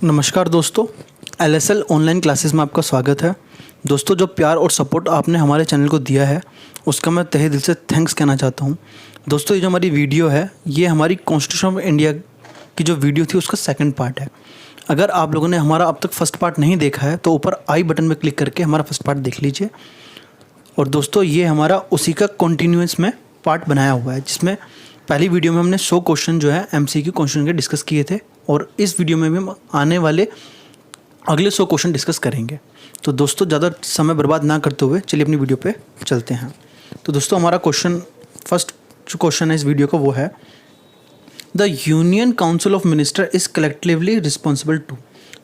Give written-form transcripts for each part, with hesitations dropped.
नमस्कार दोस्तों, LSL online classes में आपका स्वागत है। दोस्तों, जो प्यार और सपोर्ट आपने हमारे चैनल को दिया है उसका मैं तहे दिल से थैंक्स कहना चाहता हूं। दोस्तों, ये जो हमारी वीडियो है ये हमारी कॉन्स्टिट्यूशन ऑफ इंडिया की जो वीडियो थी उसका सेकंड पार्ट है। अगर आप लोगों ने हमारा अब तक फर्स्ट पार्ट नहीं देखा है तो ऊपर आई बटन में क्लिक करके हमारा फर्स्ट पार्ट देख लीजिए। और दोस्तों, ये हमारा उसी का कंटिन्यूअस में पार्ट बनाया हुआ है, जिसमें पहली वीडियो में हमने 100 क्वेश्चन जो है एमसीक्यू क्वेश्चन के डिस्कस किए थे और इस वीडियो में भी हम आने वाले अगले 100 क्वेश्चन डिस्कस करेंगे। तो दोस्तों, ज़्यादा समय बर्बाद ना करते हुए चलिए अपनी वीडियो पे चलते हैं। तो दोस्तों, हमारा फर्स्ट जो क्वेश्चन है इस वीडियो का वो है, the union council of minister is collectively responsible to.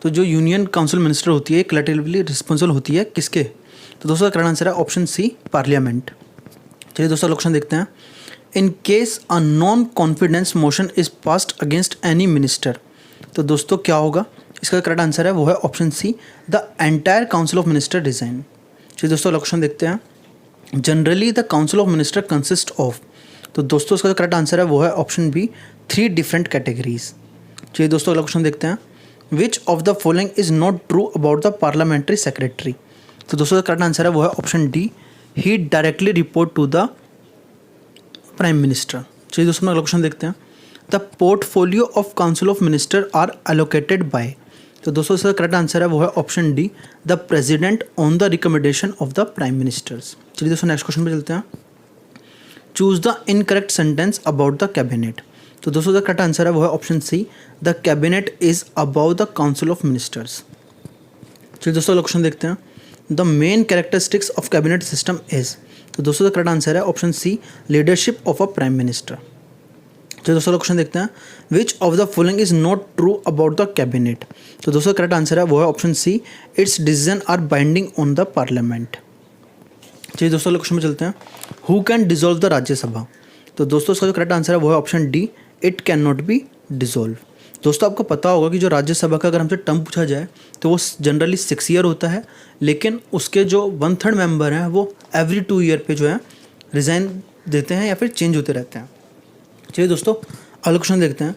तो जो यूनियन काउंसिल मिनिस्टर होती है कलेक्टिवली रिस्पॉन्सिबल होती है किसके? तो दोस्तों, करेक्ट आंसर है ऑप्शन सी, पार्लियामेंट। चलिए दोस्तों, क्वेश्चन देखते हैं। In case a non confidence motion is passed against any minister. तो दोस्तों, क्या होगा? इसका करेक्ट आंसर है वो है option C, the entire council of minister resign. चलिए दोस्तों, क्वेश्चन देखते हैं। Generally the council of minister consist of. तो दोस्तों, इसका करेक्ट आंसर है वो है ऑप्शन बी, 3 डिफरेंट कैटेगरीज। चलिए दोस्तों, अगला क्वेश्चन देखते हैं। Which of the following is not true about the parliamentary secretary. तो दोस्तों, करेक्ट आंसर है वो है option D, he directly report to the prime minister. चलिए दोस्तों, अगला क्वेश्चन देखते हैं। The portfolio of council of minister are allocated by. तो दोस्तों, इसका करेक्ट आंसर है वो है option D, the president on the recommendation of the prime ministers. चलिए दोस्तों, नेक्स्ट क्वेश्चन पे चलते हैं। Choose the incorrect sentence about the cabinet. तो दोस्तों, द करेक्ट आंसर है वो है option C, the cabinet is about the council of ministers. चलिए दोस्तों, अगला क्वेश्चन देखते हैं। The main characteristics of cabinet system is. तो दोस्तों, द करेक्ट आंसर है option C, leadership of a prime minister. चलिए दोस्तों, क्वेश्चन देखते हैं। Which of the following is not true about the cabinet. तो दोस्तों, करेक्ट आंसर है वो है option C, its decision are binding on the parliament. चलिए दोस्तों, क्वेश्चन में चलते हैं। Who can dissolve the Rajya Sabha. तो दोस्तों, इसका जो करेक्ट आंसर है वो है option D, it can not be dissolve. दोस्तों, आपको पता होगा कि जो राज्यसभा का अगर हमसे टर्म पूछा जाए तो वो जनरली 6 ईयर होता है, लेकिन उसके जो 1/3 मेंबर हैं वो एवरी 2 ईयर पे जो है रिज़ाइन देते हैं या फिर चेंज होते रहते हैं। चलिए दोस्तों, अगला क्वेश्चन देखते हैं।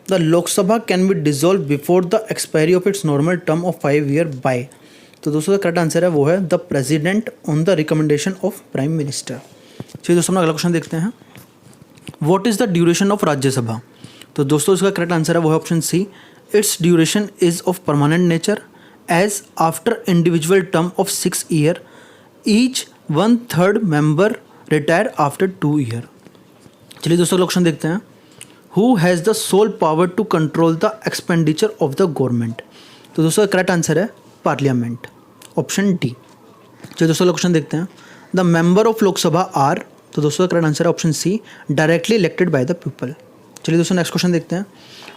The Lok Sabha can be dissolve before the expiry of its normal term of 5 year by. तो दोस्तों, करेक्ट आंसर है वो है the president on the recommendation of prime minister. चलिए दोस्तों, अगला क्वेश्चन देखते हैं। What is the duration of Rajya Sabha. तो दोस्तों, इसका करेक्ट आंसर है वो है option C, its duration is of permanent nature as after individual term of 6 year each 1/3 member retire after 2 year. चलिए दोस्तों, क्वेश्चन देखते हैं। Who has the sole power to control the expenditure of the government. तो दोस्तों, correct answer है parliament, option D. चलिए दोस्तों, question देखते हैं। The member of Lok Sabha are. तो दोस्तों, करेक्ट आंसर है option C, directly elected by the people. चलिए दोस्तों, नेक्स्ट क्वेश्चन देखते हैं।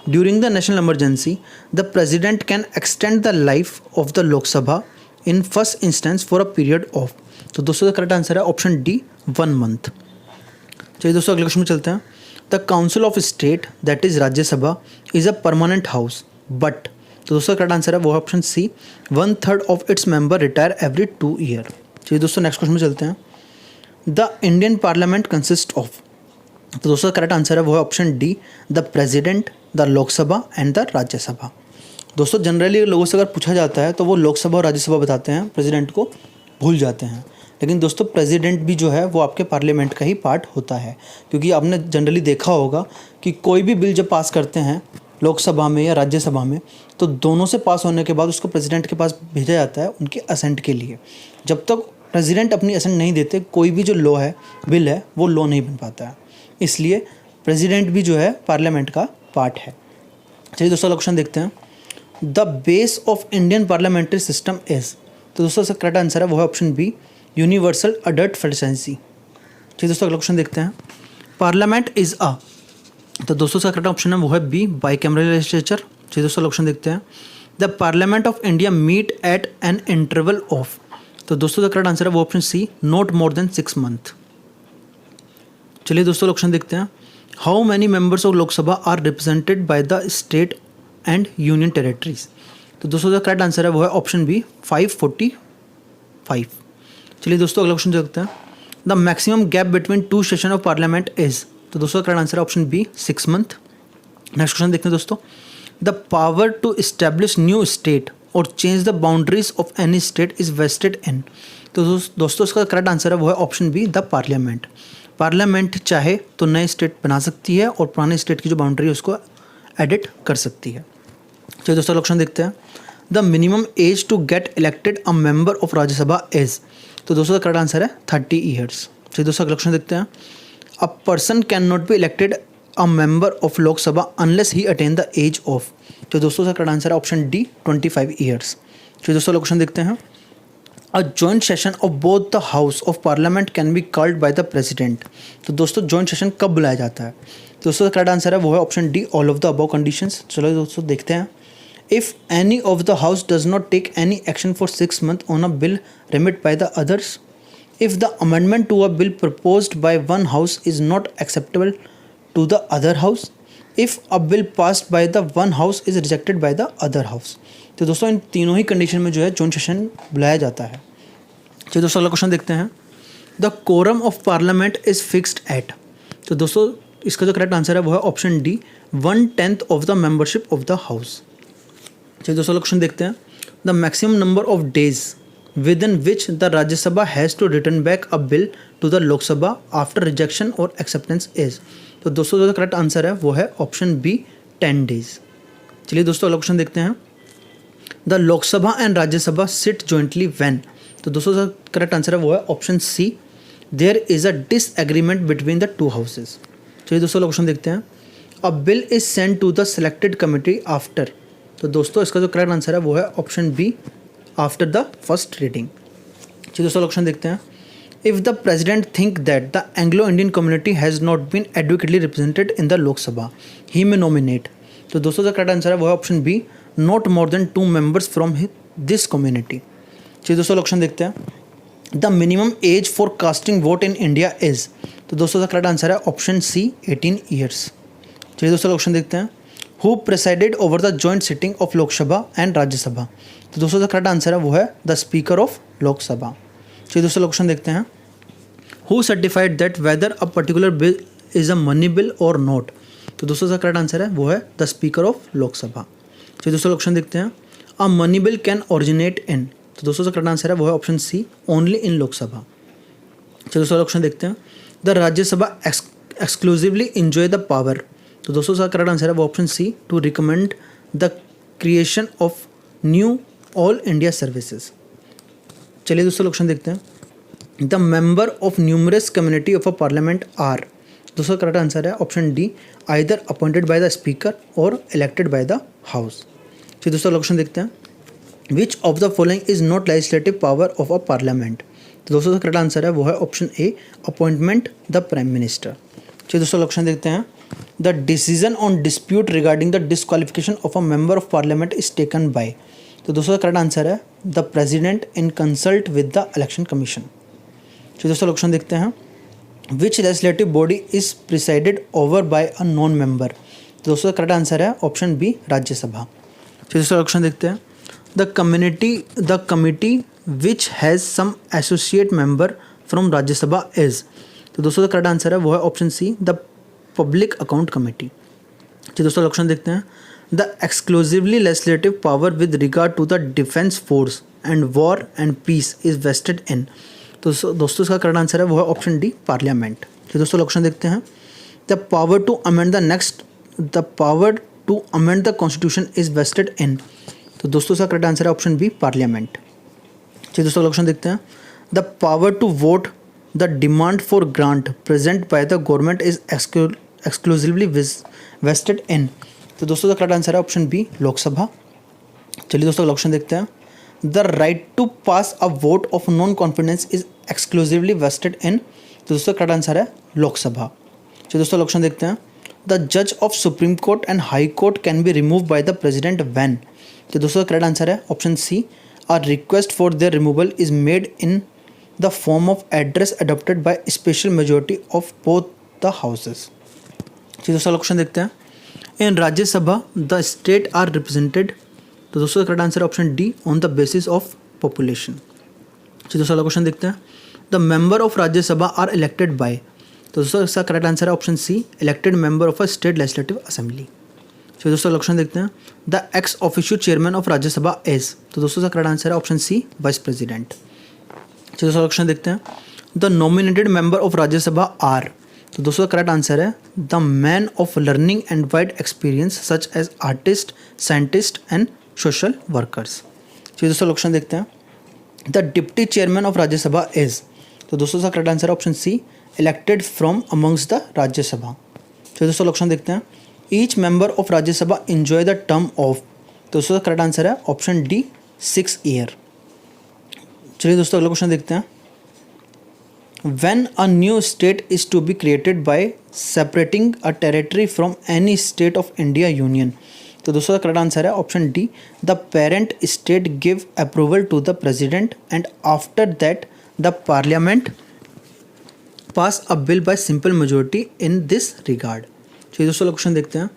During the national emergency the president can extend the life of the Lok Sabha in first instance for a period of. तो दोस्तों, correct answer है option D, 1 month. चलिए दोस्तों, अगले क्वेश्चन में चलते हैं। The council of state that is Rajya Sabha is a permanent house but. तो दोस्तों, करेक्ट आंसर है वो है option C, 1/3 of its member retire every 2 year. चलिए दोस्तों, नेक्स्ट क्वेश्चन में चलते हैं। The Indian parliament consist of. तो दोस्तों, करेक्ट आंसर है वो है option D, the president, the Lok Sabha and the Rajya Sabha. दोस्तों, जनरली लोगों से अगर पूछा जाता है तो वो लोकसभा और राज्यसभा बताते हैं, प्रेसिडेंट को भूल जाते हैं। लेकिन दोस्तों, प्रेसिडेंट भी जो है वो आपके पार्लियामेंट का ही पार्ट होता है, क्योंकि आपने जनरली देखा होगा कि कोई भी बिल जब पास करते हैं लोकसभा में या राज्यसभा में तो दोनों से पास होने के बाद उसको प्रेसिडेंट के पास भेजा जाता है उनके असेंट के लिए। जब तक प्रेसिडेंट अपनी असेंट नहीं देते कोई भी जो लॉ है, बिल है, वो लॉ नहीं बन पाता है। इसलिए प्रेसिडेंट भी जो है पार्लियामेंट का पार्ट है। चलिए दोस्तों, क्वेश्चन देखते हैं। The base of Indian parliamentary system is. तो दोस्तों, इसका करेक्ट आंसर है वो है option B, universal adult presidency. चलिए दोस्तों, अगला क्वेश्चन देखते हैं। Parliament is a. तो दोस्तों, इसका करेक्ट ऑप्शन है वो है बी, बाइकैमरल लेजिस्लेचर। चलिए दोस्तों, क्वेश्चन देखते हैं। The parliament of India meet at an interval of. तो दोस्तों, द करेक्ट आंसर है वो option C, not more than 6 month. चलिए दोस्तों, क्वेश्चन देखते हैं। How many members of Lok Sabha are represented by the state and union territories. तो दोस्तों, द करेक्ट आंसर है वो है ऑप्शन बी, 545। चलिए दोस्तों, अगला क्वेश्चन देखते हैं। The maximum gap between 2 session of parliament is. तो दोस्तों, करेक्ट आंसर है option B, 6 month. Next question देखते हैं दोस्तों। The power to establish new state और change the boundaries of any state is vested in. तो दोस्तों इसका करेक्ट आंसर है वो है option B, the parliament. Parliament चाहे तो नए स्टेट बना सकती है और पुराने स्टेट की जो बाउंड्री है उसको एडिट कर सकती है। चलिए दोस्तों ऑप्शन देखते हैं। The minimum age to get elected a member of Rajya Sabha is. तो दोस्तों करेक्ट आंसर है 30 ईयर्स। चलिए दोस्तों ऑप्शन देखते हैं। A person can not be elected a member of Lok Sabha unless he attain the age of. तो दोस्तों का करेक्ट आंसर है ऑप्शन डी, 25 ईयर्स। चलिए दोस्तों ऑप्शन देखते हैं। A joint session of both the house of parliament can be called by the president. तो दोस्तों जॉइंट सेशन कब बुलाया जाता है? दोस्तों का करेक्ट आंसर है वो है option D, all of the above conditions. चलो दोस्तों देखते हैं। If any of the house does not take any action for 6 months on a bill remit by the others, if the amendment to a bill proposed by one house is not acceptable to the other house, if a bill passed by the one house is rejected by the other house। तो दोस्तों इन तीनों ही condition में जो है joint session बुलाया जाता है। चलिए दोस्तों अगला क्वेश्चन देखते हैं। The quorum of parliament is fixed at. तो दोस्तों इसका जो करेक्ट आंसर है वो है option D, 1/10 of the membership of the house. चलिए दोस्तों क्वेश्चन देखते हैं। The maximum number of days within which the Rajya Sabha has to return back a bill to the Lok Sabha after rejection or acceptance is। तो दोस्तों जो correct answer है वो है ऑप्शन बी, 10 days। चलिए दोस्तों अगला क्वेश्चन देखते हैं। The Lok Sabha and Rajya Sabha sit jointly when. तो दोस्तों जो करेक्ट आंसर है वो है option C, there is a disagreement between the two houses. चलिए दोस्तों अगला क्वेश्चन देखते हैं। A bill is sent to the selected committee after. तो दोस्तों इसका जो करेक्ट आंसर है वो है option B, after the first reading. चलिए दोस्तों ऑप्शन देखते हैं। If the president think that the Anglo Indian community has not been adequately represented in the Lok Sabha ही में नॉमिनेट। तो दोस्तों का करेक्ट आंसर है वो है option B, not more than 2 members from this community. चलिए दोस्तों ऑप्शन देखते हैं। The minimum age for casting vote in India is. तो दोस्तों का करेक्ट आंसर है ऑप्शन सी, 18 ईयर्स। चलिए दोस्तों ऑप्शन देखते हैं। Who presided over the joint sitting of Lok Sabha and Rajya Sabha. तो दोस्तों का करेक्ट आंसर है वो है द स्पीकर ऑफ लोकसभा। चलिए दोस्तों क्वेश्चन देखते हैं। Who certified that whether a particular bill is a money bill और नॉट। तो दोस्तों का करेक्ट आंसर है वो है द स्पीकर ऑफ लोकसभा। चलिए दोस्तों क्वेश्चन देखते हैं। A money bill can originate in. तो दोस्तों का करेक्ट आंसर है वो है option C, only in Lok Sabha. चलिए दोस्तों क्वेश्चन देखते हैं। The Rajya Sabha exclusively enjoy the power. तो दोस्तों का करेक्ट आंसर है वो option C, to recommend the creation of new all India services. चलिए दोस्तों क्वेश्चन देखते हैं। The member of numerous community of a parliament are. दोस्तों करेक्ट आंसर है option D, either appointed by the speaker और elected by the house. चलिए दोस्तों question देखते हैं। Which of the following is not legislative power of a parliament. तो दोस्तों का करेक्ट आंसर है वो है option A, appointment the prime minister. चलिए दोस्तों क्वेश्चन देखते हैं। The decision on dispute regarding the disqualification of a member of parliament is taken bye. तो दोस्तों का करेक्ट आंसर है the president in consult with the election commission. चलिए दोस्तों क्वेश्चन देखते हैं। Which legislative body is presided over by a non member. तो दोस्तों का करेक्ट आंसर है ऑप्शन बी, राज्यसभा। चलिए दोस्तों क्वेश्चन देखते हैं। The committee which has some associate member from Rajya Sabha is. तो दोस्तों का करेक्ट आंसर है वो है option C, the public account committee. चलिए दोस्तों क्वेश्चन देखते हैं। The exclusively legislative power with regard to the defence force and war and peace is vested in. तो दोस्तों इसका करेक्ट आंसर है वो है ऑप्शन डी, पार्लियामेंट। चलिए दोस्तों क्वेश्चन देखते हैं। The power to amend the constitution is vested in. तो दोस्तों इसका करेक्ट आंसर है ऑप्शन बी, पार्लियामेंट। चलिए दोस्तों क्वेश्चन देखते हैं। The power to vote the demand for grant present by the government is exclusively vested in. तो दोस्तों का करेक्ट आंसर है ऑप्शन बी, लोकसभा। चलिए दोस्तों क्वेश्चन देखते हैं। The right to pass a vote of non confidence is exclusively vested in. तो दोस्तों करेक्ट आंसर है लोकसभा। चलिए दोस्तों क्वेश्चन देखते हैं। द जज of supreme court and high court can be remove by the president when. तो दोस्तों का करेक्ट आंसर है option C, a request for their removal is made in the form of address adopted by special majority of both the houses. चलिए दोस्तों question देखते हैं। In Rajya Sabha the state are represented. तो दोस्तों का correct answer option D, on the basis of population. चलिए दोस्तों question देखते हैं। The member of Rajya Sabha are elected by. तो दोस्तों इसका करेक्ट आंसर है option C, elected member of a state legislative assembly. चलिए दोस्तों ऑप्शन देखते हैं। The ex officio chairman of Rajya Sabha is, तो दोस्तों इसका करेक्ट आंसर है ऑप्शन सी, वाइस प्रेसिडेंट। चलिए दोस्तों ऑप्शन देखते हैं। The nominated member of Rajya Sabha are, तो दोस्तों करेक्ट आंसर है the man of learning and wide experience such as artist, scientist and social workers. चलिए दोस्तों ऑप्शन देखते हैं। The deputy chairman of Rajya Sabha is, तो दोस्तों इसका करेक्ट आंसर है option C, elected from amongst the Rajya Sabha. चलिए दोस्तों ऑप्शन देखते हैं। Each member of Rajya Sabha enjoy the term of, तो दोस्तों करेक्ट आंसर है ऑप्शन डी, 6 ईयर। चलिए दोस्तों अगला क्वेश्चन देखते हैं। When a new state is to be created by separating a territory from any state of India Union, तो दोस्तों का करेक्ट आंसर है option D, the parent state give approval to the president and after that the parliament pass a bill by simple majority in this regard. चलिए दोस्तों question देखते हैं।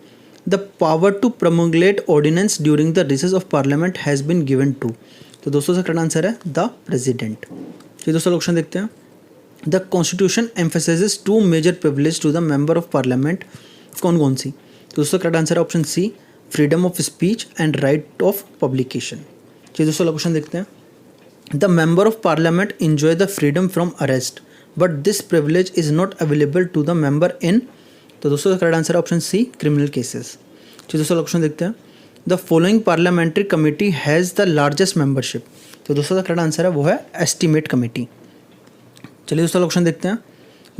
The power to promulgate ordinance during the recess of parliament has been given to, तो दोस्तों का correct answer है the president. चलिए दोस्तों क्वेश्चन देखते हैं। The constitution emphasises 2 major privilege to the member of parliament, कौन कौन सी, तो दोस्तों करेक्ट आंसर है option C, freedom of speech and right of publication. चलिए दोस्तों क्वेश्चन देखते हैं। The member of parliament enjoy the freedom from arrest but this privilege is not available to the member in, तो दोस्तों correct answer है option C, criminal cases. चलिए दोस्तों question देखते हैं। The following parliamentary committee has the largest membership, तो दोस्तों का करेक्ट आंसर है वो है एस्टीमेट कमेटी। चलिए दोस्तों क्वेश्चन देखते हैं।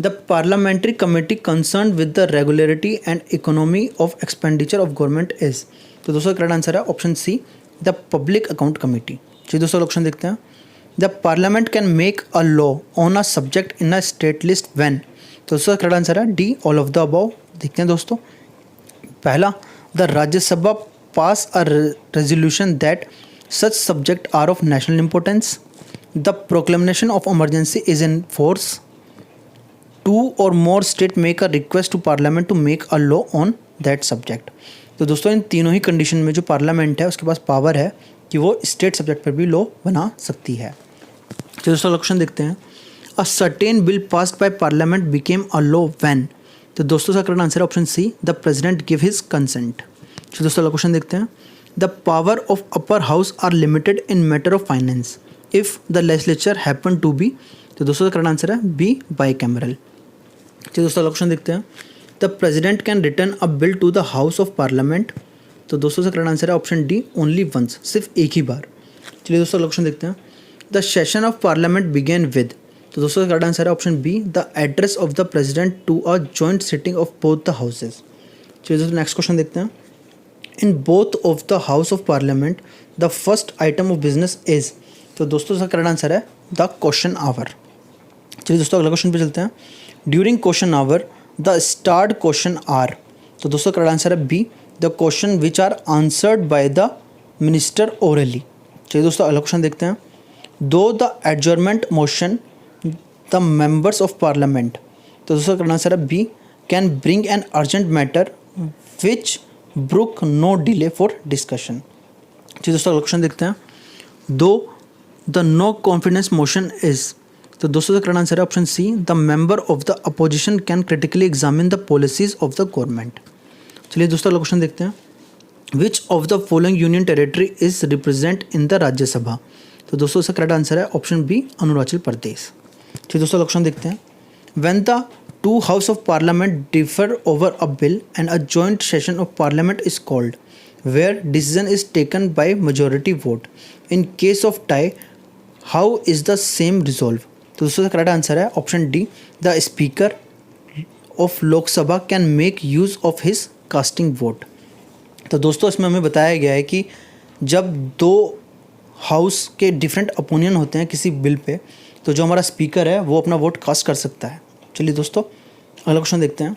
The parliamentary committee concern with the regularity and economy of expenditure of government is, तो दोस्तों करेक्ट आंसर है option C, the public account committee. चलिए दोस्तों क्वेश्चन देखते हैं। The parliament can make a law on a subject in a state list when, तो दोस्तों correct answer है D, all of the above. देखते हैं दोस्तों। पहला, the Rajya Sabha pass a resolution that such subject are of national importance, the proclamation of emergency is in force, 2 or more state make a request to parliament to make a law on that subject। तो दोस्तों इन तीनों ही condition में जो parliament है उसके पास power है कि वो स्टेट सब्जेक्ट पर भी लॉ बना सकती है। तो दोस्तों क्वेश्चन देखते हैं। A certain bill passed by parliament became a law when, तो दोस्तों का करेक्ट आंसर है option C, the president give his consent. तो दोस्तों क्वेश्चन देखते हैं। The power of upper house are limited in matter of finance if the legislature happen to be, तो दोस्तों का करेक्ट आंसर है बी, बाई कैमरल। चलिए दोस्तों ऑप्शन देखते हैं। The president can return a bill to the house of parliament, तो दोस्तों का करेक्ट आंसर है ऑप्शन डी, ओनली वंस, सिर्फ एक ही बार। चलिए दोस्तों ऑप्शन देखते हैं। The session of parliament begin with, तो दोस्तों का करेक्ट आंसर है option B, the address of the president to a joint sitting of both the houses. चलिए दोस्तों नेक्स्ट क्वेश्चन देखते हैं। In both of the house of parliament the first item of business is, तो दोस्तों इसका correct answer है the question hour. चलिए दोस्तों अगला क्वेश्चन पे चलते हैं। During question hour the start question are, तो दोस्तों करेक्ट आंसर है B, the question which are answered by the minister orally. चलिए दोस्तों अगला क्वेश्चन देखते हैं। दो the adjournment motion the members of parliament, तो दोस्तों करेक्ट आंसर है B, can bring an urgent matter which brook no delay for discussion. चलिए दोस्तों अगला क्वेश्चन देखते हैं। दो the no confidence motion is, तो दोस्तों का करेक्ट आंसर है option C, the member of the opposition can critically examine the policies of the government. चलिए दोस्तों अगला क्वेश्चन देखते हैं। Which of the following union territory is represent in the Rajya Sabha, तो दोस्तों इसका करेक्ट आंसर है ऑप्शन बी, अरुणाचल प्रदेश। चलिए दोस्तों क्वेश्चन देखते हैं। When the two house of parliament differ over a bill and a joint session of parliament is called where decision is taken by majority vote, in case of tie how is the same resolve, तो दोस्तों correct answer है option D, the speaker of Lok Sabha can make use of his casting vote. तो दोस्तों इसमें हमें बताया गया है कि जब दो हाउस के डिफरेंट ओपिनियन होते हैं किसी बिल पे, तो जो हमारा स्पीकर है वो अपना वोट कास्ट कर सकता है। चलिए दोस्तों अगला क्वेश्चन देखते हैं।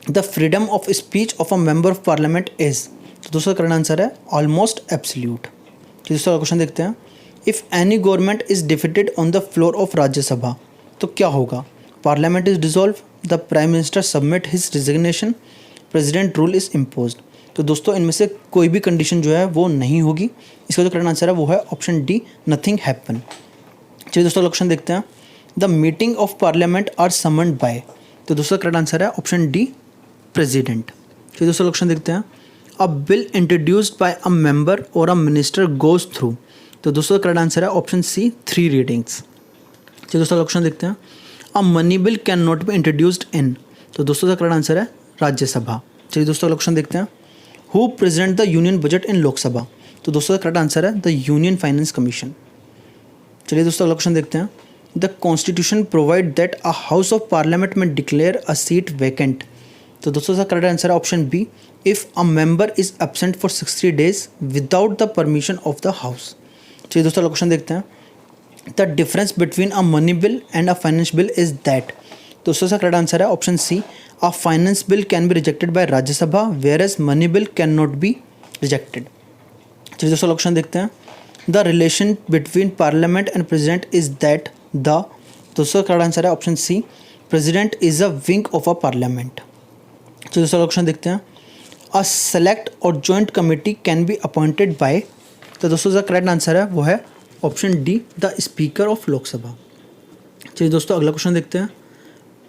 The freedom of speech of a member of parliament is, तो दोस्तों करेक्ट आंसर है ऑलमोस्ट एब्सोल्यूट। चलिए दोस्तों क्वेश्चन देखते हैं। If any government is defeated on the floor of Rajya Sabha, तो क्या होगा? Parliament is dissolve, the prime minister submit his resignation, president rule is imposed. तो दोस्तों इनमें से कोई भी कंडीशन जो है वो नहीं होगी। इसका जो करेक्ट आंसर है वो है ऑप्शन डी, नथिंग हैपन। चलिए दोस्तों क्वेश्चन देखते हैं। The meeting of parliament are summoned by, तो दोस्तों करेक्ट आंसर है ऑप्शन डी, प्रेसिडेंट। चलिए दोस्तों क्वेश्चन देखते हैं। A bill introduced by a member or a minister goes through. तो दोस्तों करेक्ट आंसर है ऑप्शन सी 3 रीडिंग्स। चलिए दोस्तों ऑप्शन देखते हैं। A money bill can not be introduced in. तो दोस्तों का करेक्ट आंसर है राज्यसभा। चलिए दोस्तों ऑप्शन देखते हैं। Who present the union budget in Lok Sabha. तो दोस्तों का करेक्ट आंसर है द यूनियन फाइनेंस कमीशन। चलिए दोस्तों ऑप्शन देखते हैं। The constitution provide that a house of parliament may declare a seat vacant. तो दोस्तों का करेक्ट आंसर है option B if a member is absent for 60 days without the permission of the house. चलिए दोस्तों option देखते हैं। The difference between a money bill and a finance bill is that. दोस्तों का करेक्ट आंसर है option C a finance bill can be rejected by Rajya Sabha whereas money bill can not be rejected. चलिए दोस्तों option देखते हैं। The relation between parliament and president is that the. दोस्तों का correct answer है option C president is a wing of a parliament. चलिए दोस्तों option देखते हैं। अ सेलेक्ट और joint committee can be appointed by. तो दोस्तों का करेक्ट आंसर है वो है option D the speaker of Lok Sabha. चलिए दोस्तों अगला क्वेश्चन देखते हैं।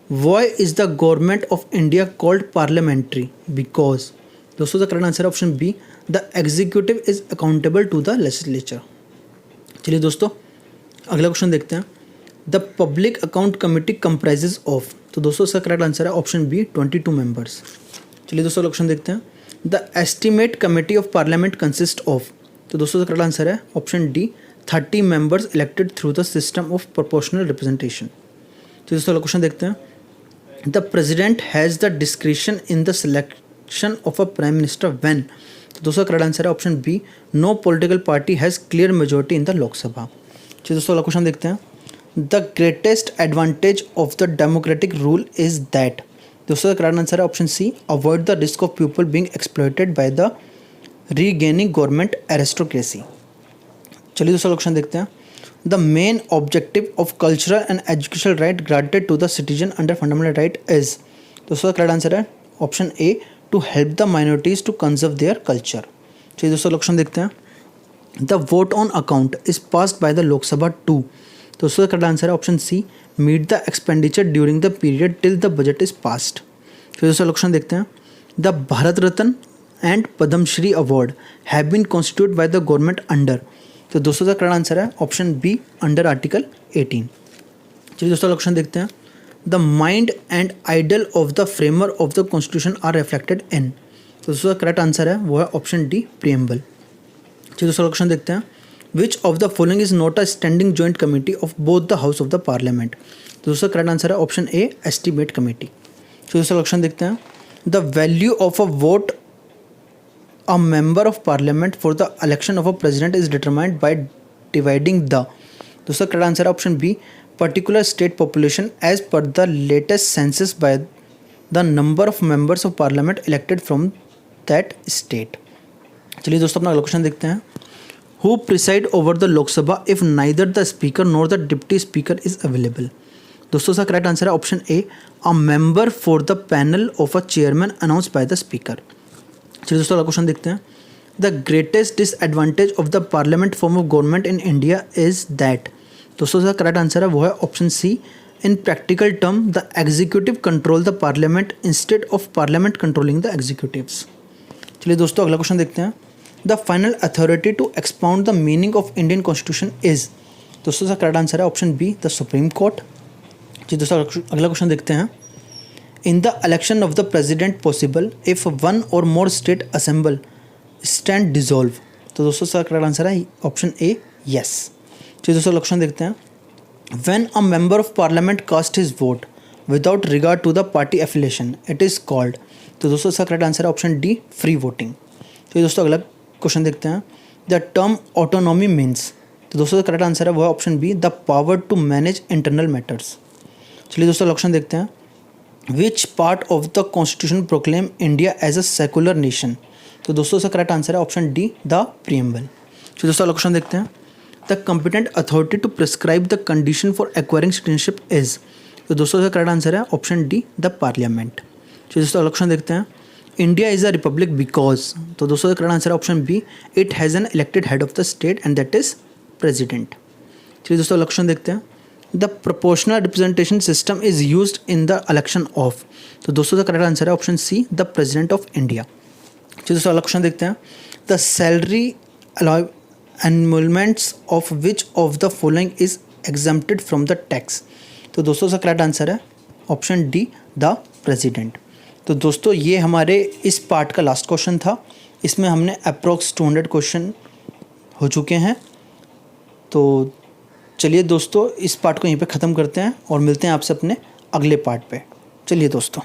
Why is the government of India called parliamentary because. दोस्तों द करेक्ट आंसर है option B the executive is accountable to the legislature. चलिए दोस्तों अगला क्वेश्चन देखते हैं। The public account committee comprises of. तो दोस्तों इसका करेक्ट आंसर है ऑप्शन बी 22 मेंबर्स। चलिए दोस्तों क्वेश्चन देखते हैं। The estimate committee of parliament consist of. तो दोस्तों का करेक्ट आंसर है option D 30 members elected through the system of proportional representation. तो दोस्तों क्वेश्चन देखते हैं। The president has the discretion in the selection of a prime minister when. तो दोस्तों करेक्ट आंसर है option B no political party has clear majority in the Lok Sabha. चलिए दोस्तों अगला क्वेश्चन देखते हैं। The greatest advantage of the democratic rule is that. दोस्तों correct answer है option C avoid the risk of people being exploited by the regaining government aristocracy. चलिए दोस्तों question देखते हैं। The main objective of cultural and educational right granted to the citizen under fundamental right is. दोस्तों correct answer है option A to help the minorities to conserve their culture. चलिए दोस्तों question देखते हैं। The vote on account is passed by the Lok Sabha to. दोस्तों correct answer है option C meet the expenditure during the period till the budget is passed. चलिए दोस्तों question देखते हैं। The Bharat Ratna and Padma Shri award have been constitute by the government under. तो दोस्तों का correct answer है ऑप्शन बी अंडर आर्टिकल 18। चलिए दोस्तों क्वेश्चन देखते हैं। The mind and idol of the framer of the constitution are reflected in. तो दोस्तों का करेक्ट आंसर है वो है ऑप्शन डी प्रीएम्बल। चलिए दोस्तों क्वेश्चन देखते हैं। Which of the following is not a standing joint committee of both the house of the parliament. तो दोस्तों करेक्ट आंसर है ऑप्शन ए एस्टीमेट कमेटी। चलिए दोस्तों क्वेश्चन देखते हैं। The value of a vote a member of parliament for the election of a president is determined by dividing the। दोस्तों correct answer है option B particular state population as per the latest census by the number of members of parliament elected from that state. चलिए दोस्तों अपना अगला question देखते हैं। Who preside over the Lok Sabha if neither the speaker nor the deputy speaker is available. दोस्तों का correct answer है option A a member for the panel of a chairman announced by the speaker. चलिए दोस्तों अगला question देखते हैं। The greatest disadvantage of the parliament form of government in India is that. दोस्तों का करेक्ट आंसर है वो है option C in practical term the executive control the parliament instead of parliament controlling the executives. चलिए दोस्तों अगला question देखते हैं। The final authority to expound the meaning of Indian constitution is. दोस्तों का करेक्ट आंसर है option B the supreme court. चलिए दोस्तों अगला क्वेश्चन देखते हैं। In the election of the president possible if one or more state assemble stand dissolve। तो दोस्तों इसका करेक्ट आंसर है ऑप्शन ए यस। चलिए दोस्तों क्वेश्चन देखते हैं। When a member of parliament cast his vote without regard to the party affiliation it is called। तो दोस्तों इसका करेक्ट आंसर है ऑप्शन डी फ्री वोटिंग। चलिए दोस्तों अगला क्वेश्चन देखते हैं। The term autonomy means. तो दोस्तों इसका करेक्ट आंसर है वो है option B the power to manage internal matters. चलिए दोस्तों क्वेश्चन देखते हैं। Which part of the constitution proclaim India as a secular nation. तो दोस्तों इसका करेक्ट आंसर है ऑप्शन डी द प्रीएम्बल। तो दोस्तों अगला क्वेश्चन देखते हैं। The competent authority to prescribe the condition for acquiring citizenship is. तो दोस्तों इसका करेक्ट आंसर है ऑप्शन डी द पार्लियामेंट। तो दोस्तों अगला क्वेश्चन देखते हैं। India is a republic because. तो दोस्तों इसका करेक्ट आंसर है option B it has an elected head of the state and that is president. चलिए दोस्तों अगला क्वेश्चन देखते हैं। The proportional representation system is used in the election of. तो दोस्तों का करेक्ट आंसर है option C the president of India. चलिए दोस्तों अगला क्वेश्चन देखते हैं। The salary enrolments of which of the following is exempted from the tax. तो दोस्तों इसका करेक्ट आंसर है ऑप्शन डी, द प्रेसिडेंट। तो दोस्तों ये हमारे इस पार्ट का लास्ट क्वेश्चन था। इसमें हमने अप्रोक्स 200 क्वेश्चन हो चुके हैं। तो चलिए दोस्तों इस पार्ट को यहीं पे ख़त्म करते हैं और मिलते हैं आपसे अपने अगले पार्ट पे। चलिए दोस्तों।